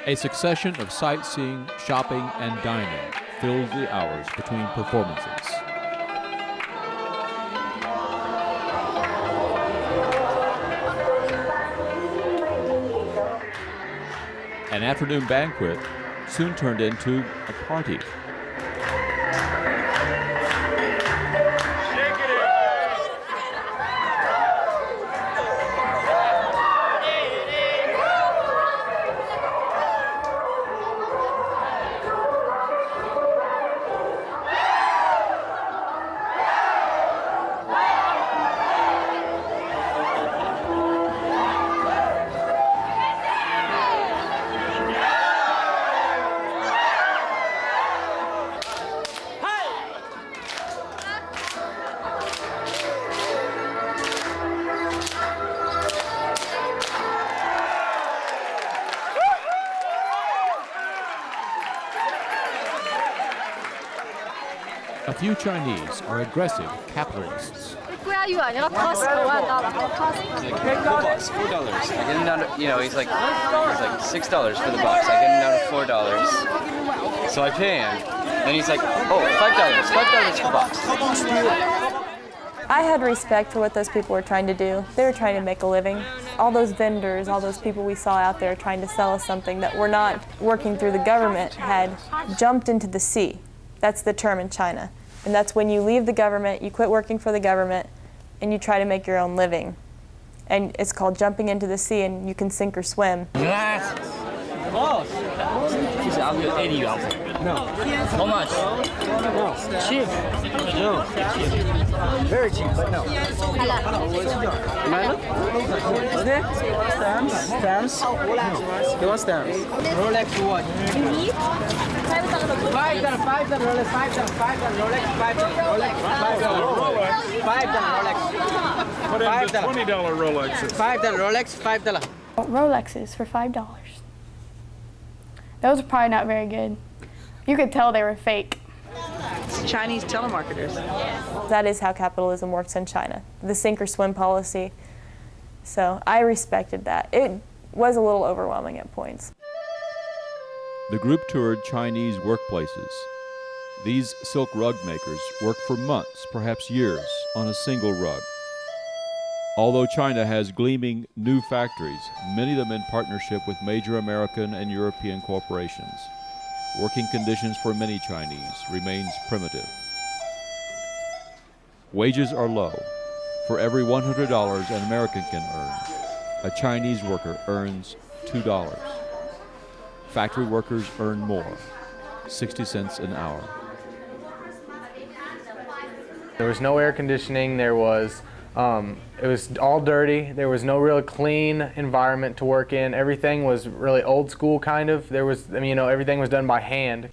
A succession of sightseeing, shopping, and dining fills the hours between performances. An afternoon banquet soon turned into a party. A few Chinese are aggressive capitalists. $4 I get him down to, he's like $6 for the box. I get him down to $4. So I pay him. Then he's like, oh, $5 for the box. I had respect for what those people were trying to do. They were trying to make a living. All those vendors, all those people we saw out there trying to sell us something that were not working through the government had jumped into the sea. That's the term in China. And that's when you leave the government, you quit working for the government, and you try to make your own living. And it's called jumping into the sea, and you can sink or swim. Close. I'll get $80. No. How much? No. Cheap. No. Very cheap, but no. Stamps? You want stamps? Rolex watch. $5 Rolex, $5 Rolex, Put in the $20 Rolexes. $5 Rolex, $5. Rolexes for $5. Those are probably not very good. You could tell they were fake. Chinese telemarketers. That is how capitalism works in China, the sink or swim policy. So I respected that. It was a little overwhelming at points. The group toured Chinese workplaces. These silk rug makers work for months, perhaps years, on a single rug. Although China has gleaming new factories, many of them in partnership with major American and European corporations, working conditions for many Chinese remains primitive. Wages are low. For every $100 an American can earn, a Chinese worker earns $2. Factory workers earn more, 60 cents an hour. There was no air conditioning. It was all dirty. There was no real clean environment to work in. Everything was really old school kind of. Everything was done by hand.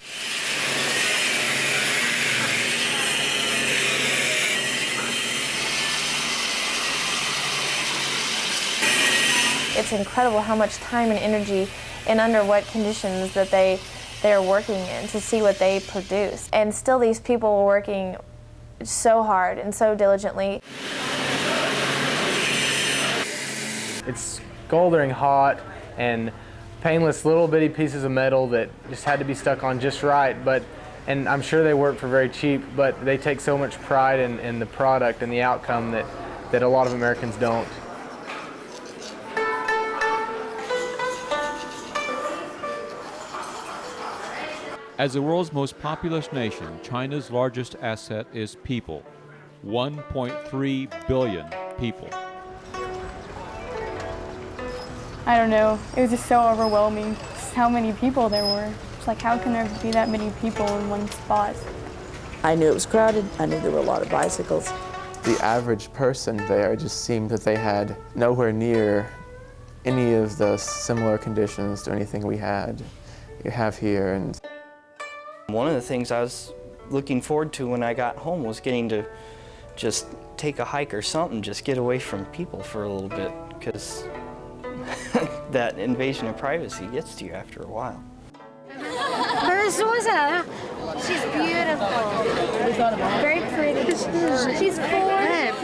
It's incredible how much time and energy and under what conditions that they are working in to see what they produce. And still these people were working so hard and so diligently. It's smoldering hot and painless little bitty pieces of metal that just had to be stuck on just right. And I'm sure they work for very cheap, but they take so much pride in the product and the outcome that a lot of Americans don't. As the world's most populous nation, China's largest asset is people. 1.3 billion people. I don't know. It was just so overwhelming just how many people there were. It's like, how can there be that many people in one spot? I knew it was crowded. I knew there were a lot of bicycles. The average person there just seemed that they had nowhere near any of the similar conditions to anything you have here. And one of the things I was looking forward to when I got home was getting to just take a hike or something, just get away from people for a little bit, because that invasion of privacy gets to you after a while. She's beautiful. Very pretty. She's 4.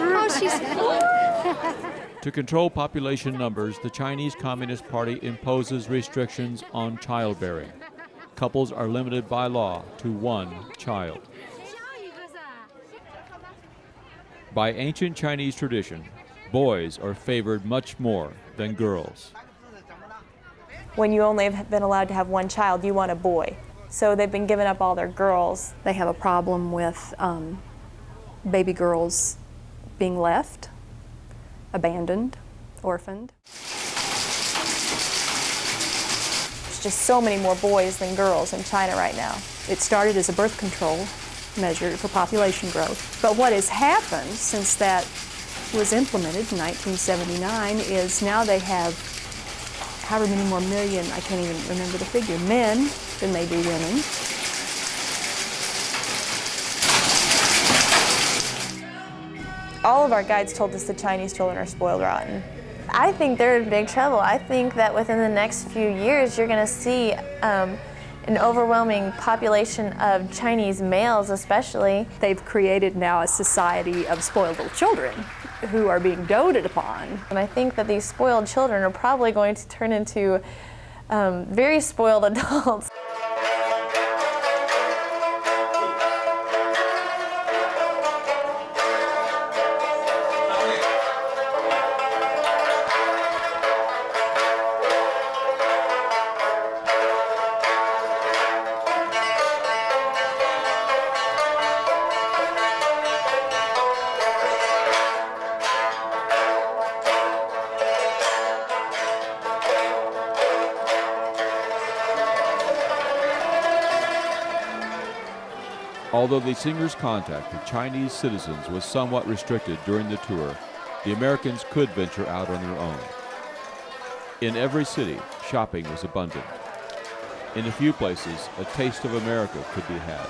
Oh, she's 4. To control population numbers, the Chinese Communist Party imposes restrictions on childbearing. Couples are limited by law to one child. By ancient Chinese tradition, boys are favored much more than girls. When you only have been allowed to have one child, you want a boy. So they've been giving up all their girls. They have a problem with baby girls being left, abandoned, orphaned. There's just so many more boys than girls in China right now. It started as a birth control measure for population growth. But what has happened since that was implemented in 1979 is now they have however many more million, I can't even remember the figure, men than they do women. All of our guides told us the Chinese children are spoiled rotten. I think they're in big trouble. I think that within the next few years, you're going to see an overwhelming population of Chinese males, especially. They've created now a society of spoiled little children who are being doted upon. And I think that these spoiled children are probably going to turn into very spoiled adults. Although the singers' contact with Chinese citizens was somewhat restricted during the tour, the Americans could venture out on their own. In every city, shopping was abundant. In a few places, a taste of America could be had.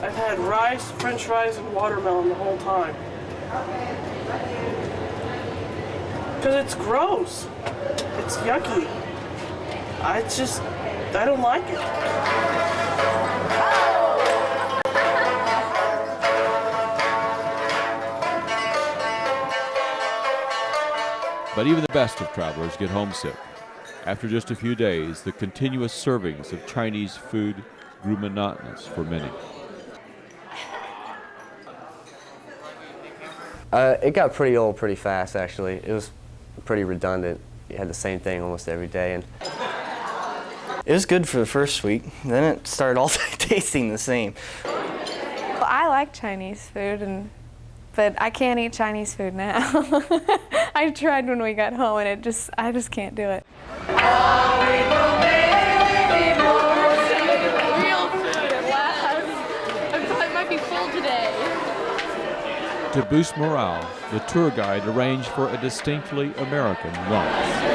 I've had rice, french fries, and watermelon the whole time. Because it's gross. It's yucky. I don't like it. But even the best of travelers get homesick. After just a few days, the continuous servings of Chinese food grew monotonous for many. It got pretty old pretty fast, actually. It was pretty redundant. You had the same thing almost every day. And it was good for the first week. Then it started all tasting the same. Well, I like Chinese food, but I can't eat Chinese food now. I tried when we got home, and I just can't do it. Real food at last. I thought it might be full today. To boost morale, the tour guide arranged for a distinctly American lunch.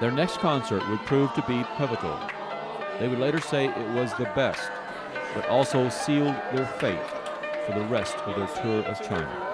Their next concert would prove to be pivotal. They would later say it was the best, but also sealed their fate for the rest of their tour of China.